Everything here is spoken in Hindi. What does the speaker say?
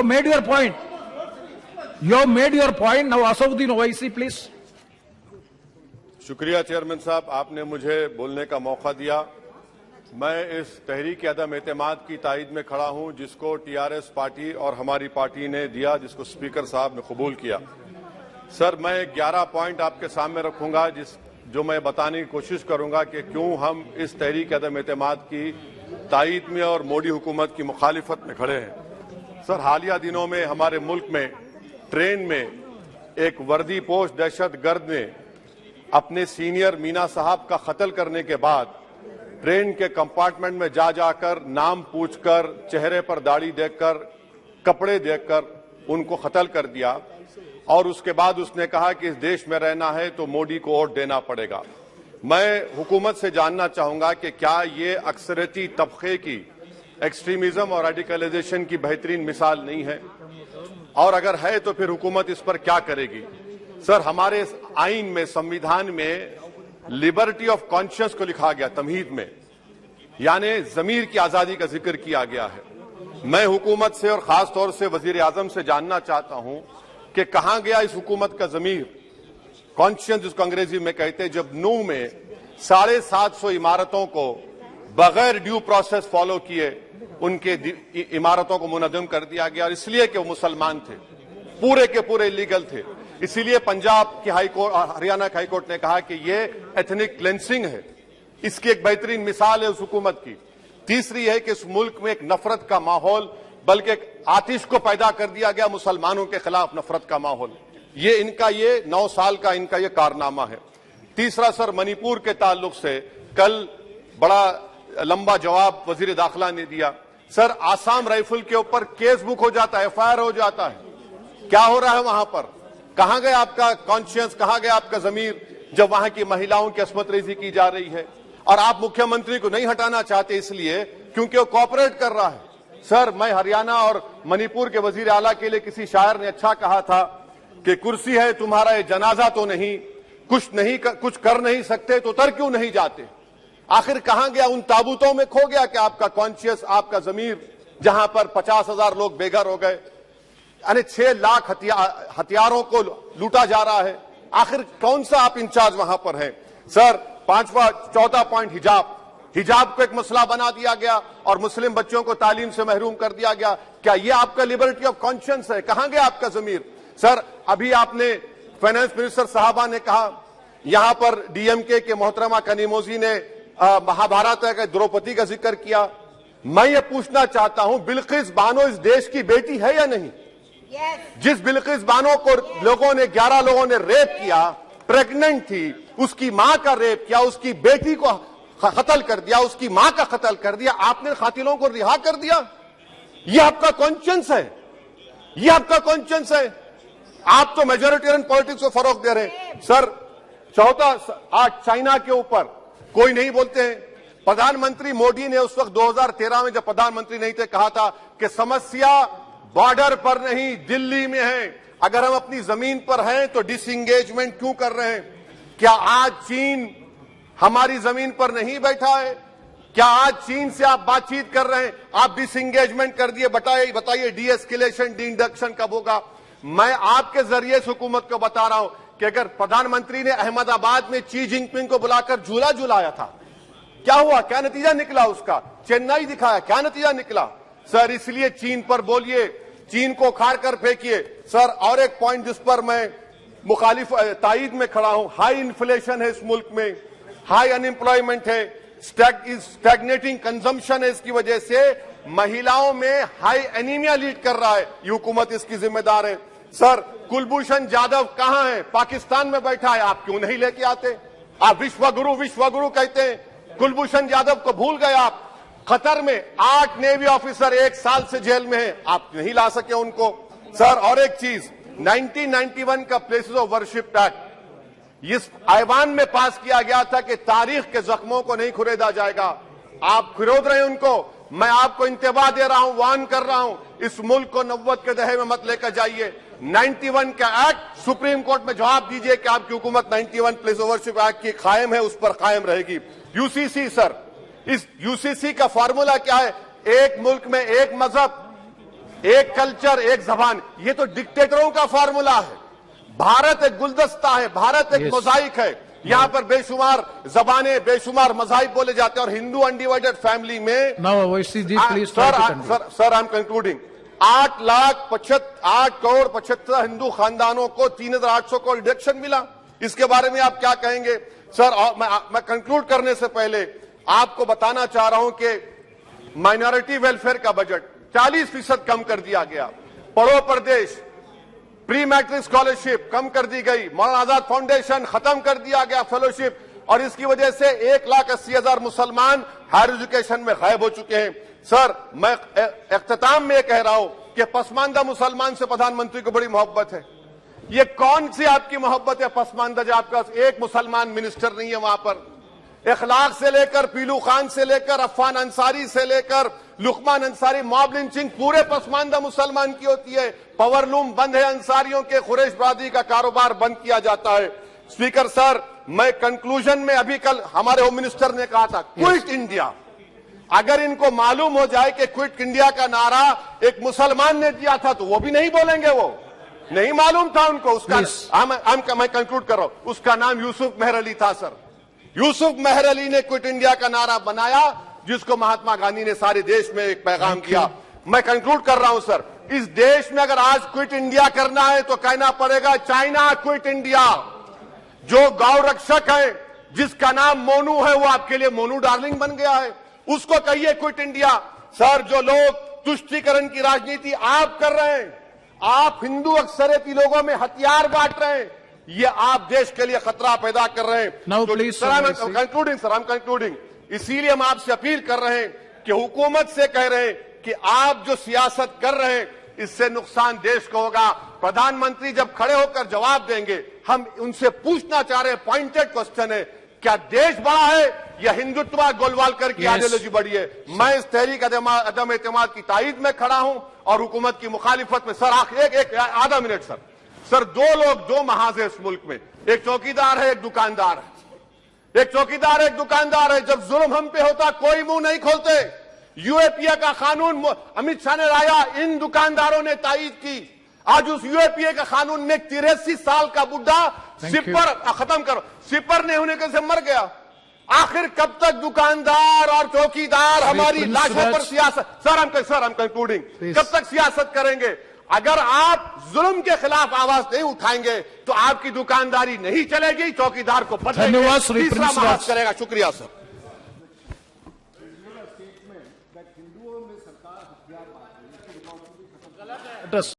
made your point. You made your point. Now Asauddin Owaisi, please. शुक्रिया चेयरमैन साहब, आपने मुझे बोलने का मौका दिया। मैं इस तहरीक अदम एतमाद की तायद में खड़ा हूं जिसको टीआरएस पार्टी और हमारी पार्टी ने दिया, जिसको स्पीकर साहब ने कबूल किया। सर, मैं 11 पॉइंट आपके सामने रखूंगा जो मैं बताने की कोशिश करूंगा कि क्यों हम इस तहरीक अदम एतमाद की तायद में और मोदी हुकूमत की मुखालिफत में खड़े हैं। सर, हालिया दिनों में हमारे मुल्क में ट्रेन में एक वर्दीपोश दहशतगर्द ने अपने सीनियर मीना साहब का कत्ल करने के बाद ट्रेन के कंपार्टमेंट में जाकर नाम पूछकर, चेहरे पर दाढ़ी देखकर, कपड़े देखकर उनको कत्ल कर दिया और उसके बाद उसने कहा कि इस देश में रहना है तो मोदी को वोट देना पड़ेगा। मैं हुकूमत से जानना चाहूंगा कि क्या ये अक्सरियती तबके की एक्सट्रीमिज्म और रेडिकलाइजेशन की बेहतरीन मिसाल नहीं है, और अगर है तो फिर हुकूमत इस पर क्या करेगी। सर, हमारे आइन में, संविधान में लिबर्टी ऑफ कॉन्शियस को लिखा गया, तमहीद में, यानी जमीर की आजादी का जिक्र किया गया है। मैं हुकूमत से और खास तौर से वजीर आजम से जानना चाहता हूं कि कहां गया इस हुकूमत का जमीर, कॉन्शियस जिसको अंग्रेजी में कहते हैं, जब नूह में 750 इमारतों को बगैर ड्यू प्रोसेस फॉलो किए उनके इमारतों को मुनज़्ज़म कर दिया गया, और इसलिए कि वो मुसलमान थे, पूरे के पूरे इलीगल थे। इसीलिए पंजाब की हाईकोर्ट और हरियाणा की हाईकोर्ट ने कहा कि ये एथनिक क्लेंसिंग है। इसकी एक बेहतरीन मिसाल है उस हुकूमत की। तीसरी है कि इस मुल्क में एक नफरत का माहौल, बल्कि एक आतिश को पैदा कर दिया गया, मुसलमानों के खिलाफ नफरत का माहौल। ये इनका 9 साल का इनका ये कारनामा है। तीसरा सर, मणिपुर के ताल्लुक से कल बड़ा लंबा जवाब वजीर दाखिला ने दिया। सर, आसाम राइफल के ऊपर केस बुक हो जाता है, एफआईआर हो जाता है। क्या हो रहा है वहां पर? कहां गया आपका कॉन्शियस, कहां गया आपका जमीर जब वहां की महिलाओं की अस्मत रेजी की जा रही है? और आप मुख्यमंत्री को नहीं हटाना चाहते इसलिए क्योंकि वो कोऑपरेट कर रहा है। सर, मैं हरियाणा और मणिपुर के वजीर आला के लिए किसी शायर ने अच्छा कहा था कि कुर्सी है तुम्हारा ये जनाजा तो नहीं, कुछ कर नहीं सकते तो उतर क्यों नहीं जाते। आखिर कहां गया? उन ताबूतों में खो गया कि आपका कॉन्शियस, आपका जमीर, जहां पर 50,000 लोग बेघर हो गए, यानी 6 लाख हथियारों को लूटा जा रहा है। आखिर कौन सा आप इंचार्ज वहां पर हैं? सर, 4था पॉइंट, हिजाब को एक मसला बना दिया गया और मुस्लिम बच्चों को तालीम से महरूम कर दिया गया। क्या ये आपका लिबर्टी ऑफ कॉन्शियंस है? कहां गया आपका जमीर? सर, अभी आपने फाइनेंस मिनिस्टर साहबा ने कहा, यहां पर डीएमके के मोहतरमा कनीमोजी ने महाभारत के द्रौपदी का जिक्र किया। मैं ये पूछना चाहता हूं, बिल्किस बानो इस देश की बेटी है या नहीं? जिस बिल्किस बानो को 11 लोगों ने रेप किया, प्रेग्नेंट थी, उसकी मां का रेप किया, उसकी बेटी को कत्ल कर दिया, उसकी मां का कत्ल कर दिया, आपने कातिलों को रिहा कर दिया। ये आपका कॉन्शियंस है? ये आपका कॉन्शियंस है? आप तो मेजोरिटेरियन पॉलिटिक्स को फरोग दे रहे हैं। सर, चौथा, आज चाइना के ऊपर कोई नहीं बोलते हैं। प्रधानमंत्री मोदी ने उस वक्त 2013 में जब प्रधानमंत्री नहीं थे कहा था कि समस्या बॉर्डर पर नहीं, दिल्ली में है। अगर हम अपनी जमीन पर हैं तो डिसएंगेजमेंट क्यों कर रहे हैं? क्या आज चीन हमारी जमीन पर नहीं बैठा है? क्या आज चीन से आप बातचीत कर रहे हैं? आप डिसएंगेजमेंट कर दिए, बताइए डीएस्केलेशन, डी-इंडक्शन कब होगा? मैं आपके जरिए इस हुकूमत को बता रहा हूं कि अगर प्रधानमंत्री ने अहमदाबाद में शी जिनपिंग को बुलाकर झूला झुलाया था, क्या हुआ? क्या नतीजा निकला उसका? चेन्नई दिखाया, क्या नतीजा निकला? सर, इसलिए चीन पर बोलिए, चीन को उखाड़ कर फेंकिए। सर, और एक पॉइंट जिस पर मैं मुखालिफ तायद में खड़ा हूं, हाई इन्फ्लेशन है इस मुल्क में, हाई अनएम्प्लॉयमेंट है, स्टैग्नेटिंग कंजम्पशन है। इसकी वजह से महिलाओं में हाई एनीमिया लीड कर रहा है। ये हुकूमत इसकी जिम्मेदार है। सर, कुलभूषण जाधव कहां है? पाकिस्तान में बैठा है, आप क्यों नहीं लेके आते? आप विश्वगुरु कहते हैं, कुलभूषण जाधव को भूल गए आप। कतर में 8 नेवी ऑफिसर 1 साल से जेल में हैं, आप नहीं ला सके उनको। सर, और एक चीज, 1991 का प्लेसेस ऑफ वर्शिप एक्ट इस ऐवान में पास किया गया था कि तारीख के जख्मों को नहीं खुरेदा जाएगा। आप खुरोद रहे हैं उनको। मैं आपको इंतबाह दे रहा हूं, वार्न कर रहा हूं, इस मुल्क को 90 के दहे में मत लेकर जाइए। 91 का एक्ट सुप्रीम कोर्ट में जवाब दीजिए कि आपकी हुकूमत 91 प्लेस ऑफ वर्शिप एक्ट की कायम है, उस पर कायम रहेगी। यूसीसी, सर, इस यूसीसी का फॉर्मूला क्या है? एक मुल्क में एक मजहब, एक कल्चर, एक जबान, ये तो डिक्टेटरों का फार्मूला है। भारत एक गुलदस्ता है, भारत एक मोजाइक है। यहाँ पर बेशुमार जबानें, बेशुमार मज़ाहिब बोले जाते हैं, और हिंदू अनडिवाइडेड फैमिली में Now, Owaisi ji, please try to conclude. Sir I am concluding. 8 crore 75 Hindu खानदानों को 3,800 करोड़ डिडक्शन मिला। इसके बारे में आप क्या कहेंगे सर? और मैं कंक्लूड करने से पहले आपको बताना चाह रहा हूं कि माइनॉरिटी वेलफेयर का बजट 40% कम कर दिया गया। पढ़ो प्रदेश, प्री मैट्रिक स्कॉलरशिप कम कर दी गई। मौलाना आजाद फाउंडेशन खत्म कर दिया गया फेलोशिप, और इसकी वजह से 1,80,000 मुसलमान हायर एजुकेशन में गायब हो चुके हैं। सर, मैं इख्तिताम में कह रहा हूं कि पसमानदा मुसलमान से प्रधानमंत्री को बड़ी मोहब्बत है। ये कौन सी आपकी मोहब्बत है पसमानदा, जो आपका एक मुसलमान मिनिस्टर नहीं है वहां पर? इखलाक से लेकर, पीलू खान से लेकर, अफान अंसारी से लेकर लुकमान अंसारी, मॉब लिंचिंग पूरे पसमानदा मुसलमान की होती है। पावर लूम बंद है अंसारियों के, कुरैश बरादरी का कारोबार बंद किया जाता है। स्पीकर सर, मैं कंक्लूजन में, अभी कल हमारे होम मिनिस्टर ने कहा था क्विट इंडिया। अगर इनको मालूम हो जाए कि क्विट इंडिया का नारा एक मुसलमान ने दिया था तो वो भी नहीं बोलेंगे। वो नहीं मालूम था उनको। उसका मैं कंक्लूड कर रहा हूं, उसका नाम यूसुफ मेहर अली था सर। यूसुफ मेहर अली ने क्विट इंडिया का नारा बनाया, जिसको महात्मा गांधी ने सारे देश में एक पैगाम किया। मैं कंक्लूड कर रहा हूं सर, इस देश में अगर आज क्विट इंडिया करना है तो कहना पड़ेगा चाइना क्विट इंडिया। जो गौ रक्षक है, जिसका नाम मोनू है, वो आपके लिए मोनू डार्लिंग बन गया है, उसको कहिए क्विट इंडिया। सर, जो लोग तुष्टीकरण की राजनीति आप कर रहे हैं, आप हिंदू अक्सरियती लोगों में हथियार बांट रहे हैं, ये आप देश के लिए खतरा पैदा कर रहे हैं। Now, तो please, sir, I am concluding. इसीलिए हम आपसे अपील कर रहे हैं कि हुकूमत से कह रहे हैं कि आप जो सियासत कर रहे हैं, इससे नुकसान देश को होगा। प्रधानमंत्री जब खड़े होकर जवाब देंगे, हम उनसे पूछना चाह रहे हैं, पॉइंटेड क्वेश्चन है, क्या देश बड़ा है या हिंदुत्व गोलवालकर की आइडियोलॉजी बड़ी है? मैं इस तहरीक अदम एतमाद की तायद में खड़ा हूं और हुकूमत की मुखालिफत में। सर, एक आधा मिनट सर। सर, दो महाज है इस मुल्क में, एक चौकीदार है, एक दुकानदार है। एक चौकीदार है, एक दुकानदार है। जब जुल्म हम पे होता कोई मुंह नहीं खोलते। यूएपीए का कानून अमित शाह ने लाया, इन दुकानदारों ने तायद की। आज उस यूएपीए का कानून में 83 साल का बुढ़ा सिपर नहीं होने से मर गया। आखिर कब तक दुकानदार और चौकीदार हमारी लाशों पर सियासत? सर, हम कंक्लूडिंग, कब तक सियासत करेंगे? अगर आप जुल्म के खिलाफ आवाज नहीं उठाएंगे तो आपकी दुकानदारी नहीं चलेगी, चौकीदार को धन्यवाद श्री तीसरा प्रिंस महाज राज करेगा। शुक्रिया सर। Let us